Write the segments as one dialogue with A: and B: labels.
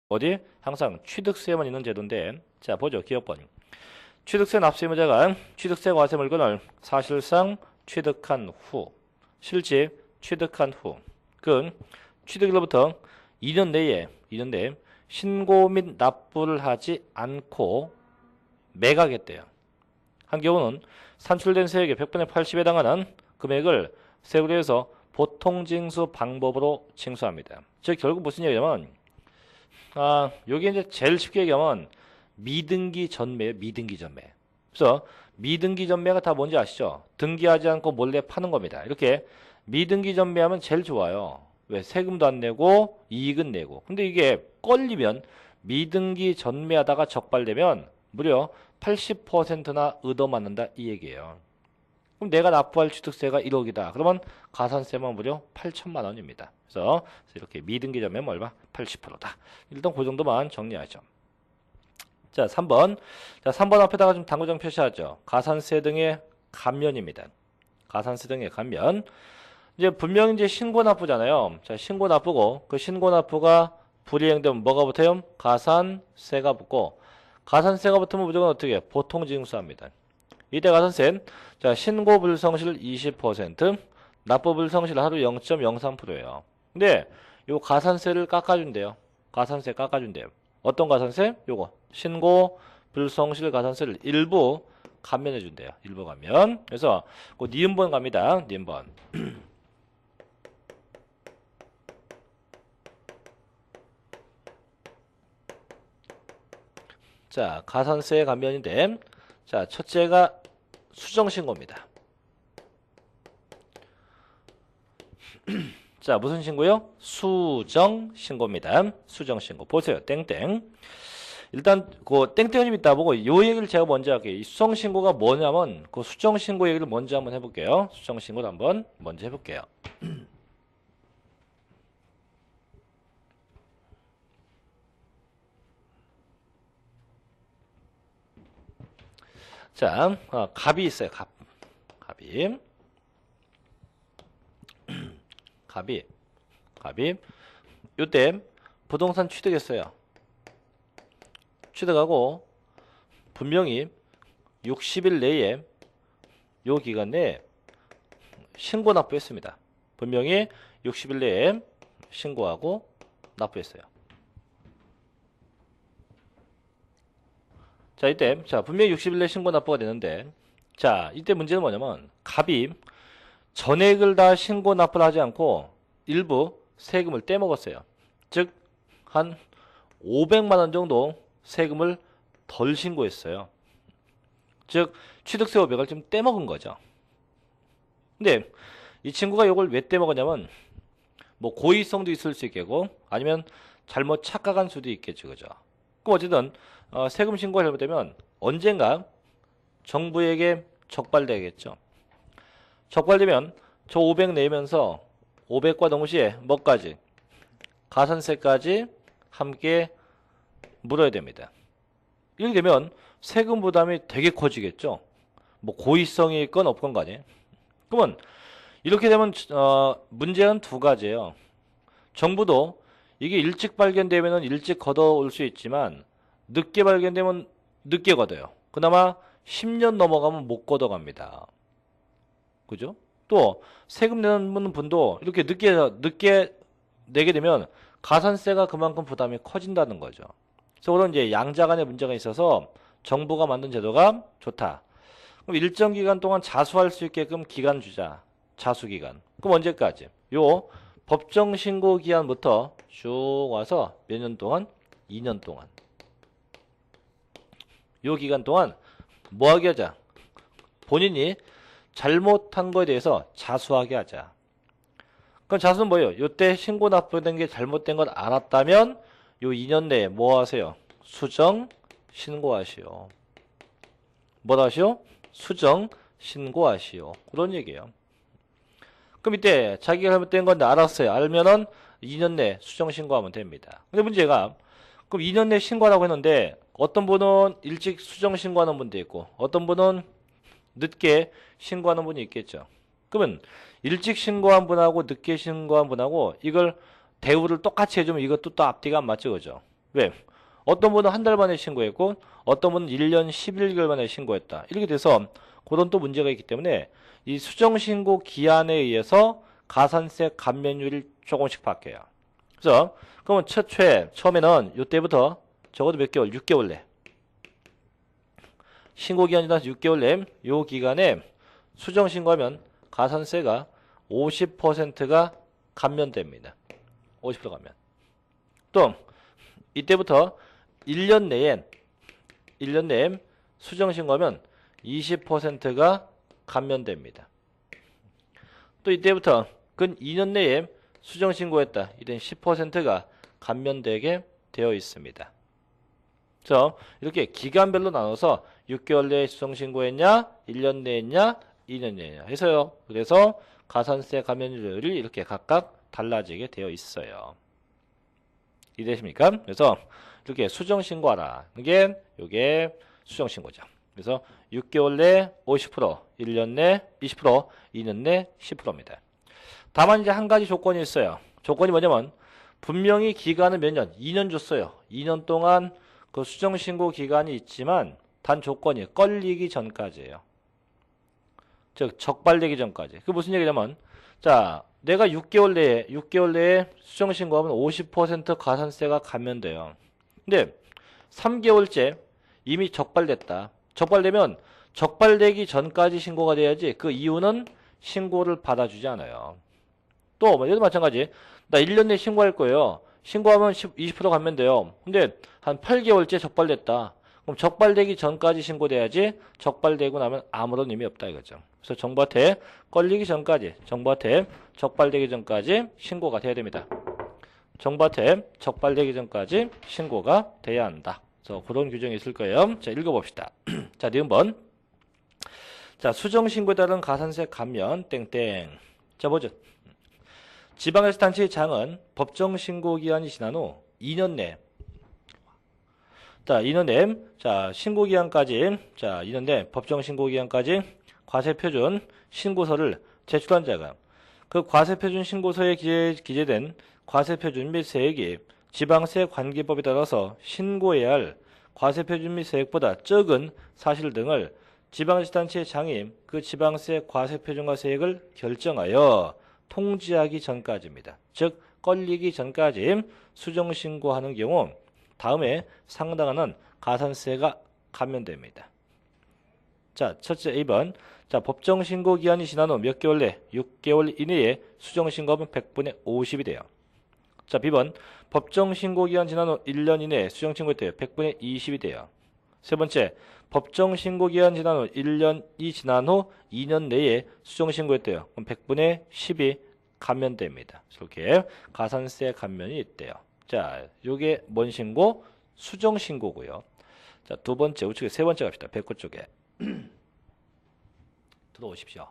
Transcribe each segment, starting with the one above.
A: 어디? 항상 취득세만 있는 제도인데, 자, 보죠. 기억번. 취득세 납세 의무자가 취득세 과세 물건을 사실상 취득한 후, 실제 취득한 후, 그 취득일로부터 2년 내에 신고 및 납부를 하지 않고 매각했대요. 한 경우는 산출된 세액의 100분의 80에 해당하는 금액을 세율에서 보통징수 방법으로 징수합니다. 즉 결국 무슨 얘기냐면, 여기 이제 제일 쉽게 얘기하면 미등기 전매예요. 미등기 전매. 그래서 미등기 전매가 다 뭔지 아시죠? 등기하지 않고 몰래 파는 겁니다. 이렇게 미등기 전매하면 제일 좋아요. 왜? 세금도 안 내고 이익은 내고. 근데 이게 걸리면 미등기 전매하다가 적발되면 무려 80%나 얻어맞는다 이 얘기예요. 그럼 내가 납부할 취득세가 1억이다. 그러면 가산세만 무려 8천만 원입니다. 그래서 이렇게 미등기 전매 얼마? 80%다. 일단 그 정도만 정리하죠. 자, 3번. 자, 3번 앞에다가 좀 당구장 표시하죠. 가산세 등의 감면입니다. 가산세 등의 감면. 이제 분명히 이제 신고 납부잖아요. 자, 신고 납부고 그 신고 납부가 불이행되면 뭐가 붙어요? 가산세가 붙고 가산세가 붙으면 무조건 어떻게? 보통징수합니다. 이때 가산세, 자, 신고 불성실 20%, 납부 불성실 하루 0.03%예요. 근데 요 가산세를 깎아준대요. 가산세 깎아준대요. 어떤 가산세? 요거 신고 불성실 가산세를 일부 감면해준대요. 일부 감면. 그래서 그 니은번 갑니다. 니은번. 자, 가산세 감면인데, 자, 첫째가 수정신고입니다. 자, 무슨 신고요? 수정신고입니다. 수정신고. 보세요. 땡땡. 일단, 그, 땡땡이 좀 있다 보고, 요 얘기를 제가 먼저 할게요. 이 수정신고가 뭐냐면, 그 수정신고 얘기를 먼저 한번 해볼게요. 수정신고를 한번 먼저 해볼게요. 자, 갑이 있어요. 갑이. 갑이. 요때 부동산 취득했어요. 취득하고 분명히 60일 내에 요 기간 내에 신고 납부했습니다. 분명히 60일 내에 신고하고 납부했어요. 자, 이때 분명히 60일 내에 신고 납부가 되는데, 자, 이때 문제는 뭐냐면 갑이 전액을 다 신고 납부를 하지 않고 일부 세금을 떼먹었어요. 즉 한 500만 원 정도 세금을 덜 신고했어요. 즉 취득세 500을 좀 떼먹은 거죠. 근데 이 친구가 이걸 왜 떼먹었냐면 뭐 고의성도 있을 수 있겠고 아니면 잘못 착각한 수도 있겠죠. 그죠? 그럼 어쨌든 세금 신고가 잘못되면 언젠가 정부에게 적발되겠죠. 적발되면 저 500 내면서 500과 동시에 뭐까지? 가산세까지 함께 물어야 됩니다. 이렇게 되면 세금 부담이 되게 커지겠죠. 뭐 고의성이 있건 없건 간에. 그러면 이렇게 되면 문제는 두 가지예요. 정부도 이게 일찍 발견되면 일찍 걷어올 수 있지만 늦게 발견되면 늦게 걷어요. 그나마 10년 넘어가면 못 걷어갑니다. 그죠? 또 세금 내는 분도 이렇게 늦게 내게 되면 가산세가 그만큼 부담이 커진다는 거죠. 그래서 그런 이제 양자 간의 문제가 있어서 정부가 만든 제도가 좋다. 그럼 일정 기간 동안 자수할 수 있게끔 기간 주자. 자수 기간. 그럼 언제까지? 요 법정 신고 기한부터 쭉 와서 몇 년 동안? 2년 동안. 요 기간 동안 뭐 하게 하자? 본인이 잘못한 거에 대해서 자수하게 하자. 그럼 자수는 뭐예요? 요때 신고 납부된 게 잘못된 걸 알았다면 요 2년 내에 뭐 하세요? 수정 신고하시오. 뭐 하시오? 수정 신고하시오. 그런 얘기예요. 그럼 이때 자기가 잘못된 건데 알았어요. 알면은 2년 내에 수정 신고하면 됩니다. 근데 문제가 그럼 2년 내에 신고하라고 했는데 어떤 분은 일찍 수정 신고하는 분도 있고 어떤 분은 늦게 신고하는 분이 있겠죠. 그러면 일찍 신고한 분하고 늦게 신고한 분하고 이걸 대우를 똑같이 해주면 이것도 또 앞뒤가 안 맞죠. 그죠? 왜? 어떤 분은 한 달 만에 신고했고 어떤 분은 1년 11개월 만에 신고했다. 이렇게 돼서 그런 또 문제가 있기 때문에 이 수정신고 기한에 의해서 가산세 감면율이 조금씩 바뀌어요. 그래서 그러면 처음에는 이때부터 적어도 몇 개월? 6개월 내. 신고기한이 지나서 6개월 내 요 기간에 수정신고하면 가산세가 50%가 감면됩니다. 50% 감면. 또 이때부터 1년 내에 수정신고하면 20%가 감면됩니다. 또 이때부터 근 2년 내에 수정신고했다. 이땐 10%가 감면되게 되어 있습니다. 그래서 이렇게 기간별로 나눠서 6개월 내에 수정신고했냐, 1년 내에 했냐, 2년 내에 했냐 해서요. 그래서 가산세 감면율이 이렇게 각각 달라지게 되어 있어요. 이해되십니까? 그래서 이렇게 수정신고하라. 요게 수정신고죠. 그래서 6개월 내 50%, 1년 내 20%, 2년 내 10%입니다. 다만 이제 한 가지 조건이 있어요. 조건이 뭐냐면 분명히 기간은 몇 년? 2년 줬어요. 2년 동안 그 수정신고 기간이 있지만 단 조건이 걸리기 전까지예요. 즉 적발되기 전까지. 그게 무슨 얘기냐면 자, 내가 6개월 내에 수정신고하면 50% 가산세가 감면돼요. 근데 3개월째 이미 적발됐다. 적발되면 적발되기 전까지 신고가 돼야지 그 이후는 신고를 받아주지 않아요. 또 얘도 마찬가지. 나 1년 내에 신고할 거예요. 신고하면 20% 감면돼요. 근데 한 8개월째 적발됐다. 그럼 적발되기 전까지 신고돼야지 적발되고 나면 아무런 의미 없다 이거죠. 그래서 정보한테 걸리기 전까지, 정보한테 적발되기 전까지 신고가 돼야 됩니다. 정보한테 적발되기 전까지 신고가 돼야 한다. 그래서 그런 규정이 있을 거예요. 자, 읽어봅시다. 자, 니은번. 자, 수정신고에 따른 가산세 감면 땡땡. 자, 보죠. 지방자치단체의 장은 법정신고기한이 지난 후 2년 내 자, 2년 내, 자, 신고기한까지, 자, 2년 내 법정신고기한까지 과세표준 신고서를 제출한 자가 그 과세표준 신고서에 기재된 과세표준 및 세액이 지방세 관계법에 따라서 신고해야 할 과세표준 및 세액보다 적은 사실 등을 지방자치단체의 장이 그 지방세 과세표준과 세액을 결정하여 통지하기 전까지입니다. 즉, 걸리기 전까지 수정신고하는 경우 다음에 상당한 가산세가 감면됩니다. 자, 첫째 2번. 자, 법정신고 기한이 지난 후 몇 개월 내? 6개월 이내에 수정신고하면 100분의 50이 돼요. 자, B번. 법정신고 기한 지난 후 1년 이내에 수정신고했대요. 100분의 20이 돼요. 세 번째. 법정신고 기한 지난 후 1년이 지난 후 2년 내에 수정신고했대요. 그럼 100분의 10이 감면됩니다. 이렇게 가산세 감면이 있대요. 자, 요게 뭔 신고? 수정신고고요. 자, 두 번째, 우측에 세 번째 갑시다. 109 쪽에. 들어오십시오.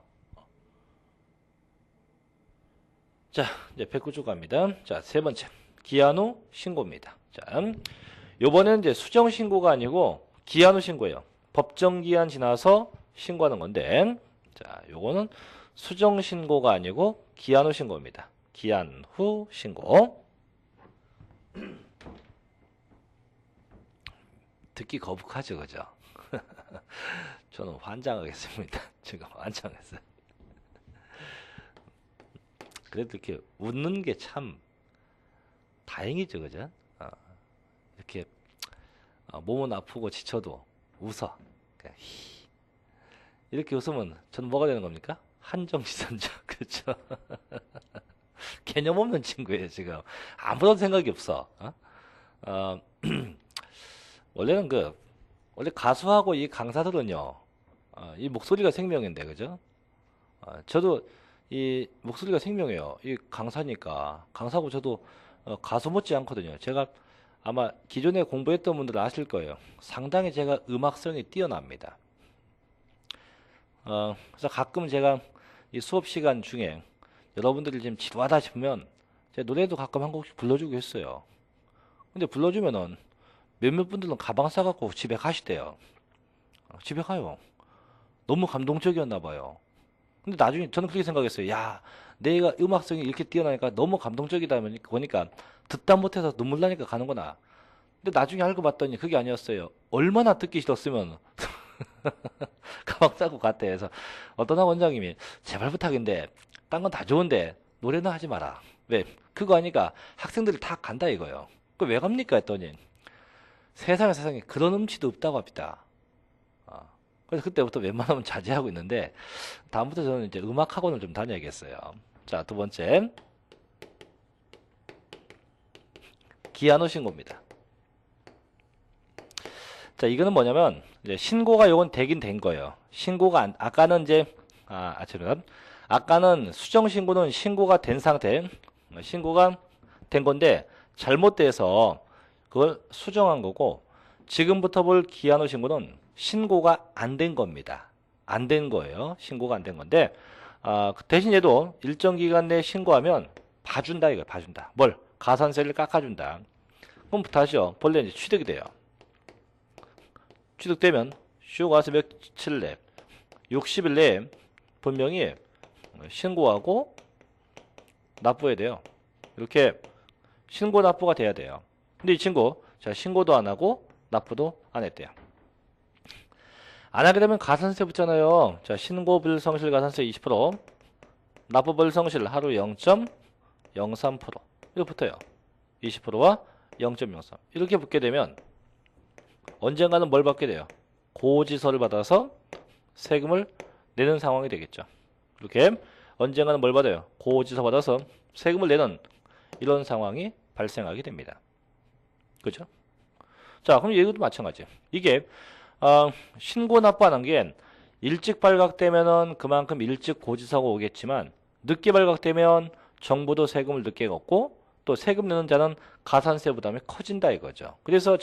A: 자, 이제 109쪽 갑니다. 자, 세 번째. 기한 후 신고입니다. 자, 요번에는 이제 수정신고가 아니고 기한 후 신고예요. 법정기한 지나서 신고하는 건데, 자, 요거는 수정신고가 아니고 기한 후 신고입니다. 기한 후 신고. 듣기 거북하죠, 그죠? 저는 환장하겠습니다. 지금 환장했어요. 그래도 이렇게 웃는 게 참 다행이죠, 그죠? 이렇게 몸은 아프고 지쳐도 웃어. 이렇게 웃으면 저는 뭐가 되는 겁니까? 한정지선자, 그렇죠? 개념 없는 친구예요, 지금. 아무런 생각이 없어. 원래는 원래 가수하고 이 강사들은요, 이 목소리가 생명인데, 그죠? 저도 이 목소리가 생명이에요. 이 강사니까. 강사고 저도 가수 못지 않거든요. 제가 아마 기존에 공부했던 분들 아실 거예요. 상당히 제가 음악성이 뛰어납니다. 그래서 가끔 제가 이 수업 시간 중에 여러분들이 지금 지루하다 싶으면 제 노래도 가끔 한 곡씩 불러주고 했어요. 근데 불러주면은 몇몇 분들은 가방 싸갖고 집에 가시대요. 집에 가요. 너무 감동적이었나 봐요. 근데 나중에 저는 그렇게 생각했어요. 야, 내가 음악성이 이렇게 뛰어나니까 너무 감동적이다 보니까 듣다 못해서 눈물 나니까 가는구나. 근데 나중에 알고 봤더니 그게 아니었어요. 얼마나 듣기 싫었으면 가방 싸고 갔대. 해서 어떤 원장님이 제발 부탁인데 딴 건 다 좋은데 노래는 하지 마라. 왜? 그거 하니까 학생들이 다 간다 이거요. 그 왜 갑니까 했더니 세상에 그런 음치도 없다고 합니다. 그래서 그때부터 웬만하면 자제하고 있는데 다음부터 저는 이제 음악 학원을 좀 다녀야겠어요. 자, 두 번째 기한후 신고입니다. 자, 이거는 뭐냐면 이제 신고가 요건 되긴 된 거예요. 신고가 아까는 이제 아까는 수정 신고는 신고가 된 상태, 신고가 된 건데 잘못돼서 그걸 수정한 거고, 지금부터 볼 기한후 신고는 신고가 안 된 겁니다. 안 된 거예요. 신고가 안 된 건데 대신 얘도 일정 기간 내에 신고하면 봐준다 이거예요. 봐준다. 뭘? 가산세를 깎아준다. 그럼부터 하죠. 본래 이제 취득이 돼요. 취득되면 쭉 와서 며칠 내 60일 내에 분명히 신고하고 납부해야 돼요. 이렇게 신고 납부가 돼야 돼요. 근데 이 친구 자 신고도 안 하고 납부도 안 했대요. 안 하게 되면 가산세 붙잖아요. 자 신고 불성실 가산세 20%, 납부 불성실 하루 0.03% 이렇게 붙어요. 20%와 0.03 이렇게 붙게 되면 언젠가는 뭘 받게 돼요? 고지서를 받아서 세금을 내는 상황이 되겠죠. 이렇게 언젠가는 뭘 받아요? 고지서 받아서 세금을 내는 이런 상황이 발생하게 됩니다. 그죠? 자, 그럼 이것도 마찬가지. 이게 신고 납부하는 게 일찍 발각되면은 그만큼 일찍 고지서가 오겠지만 늦게 발각되면 정부도 세금을 늦게 걷고 또 세금 내는 자는 가산세 부담이 커진다 이거죠. 그래서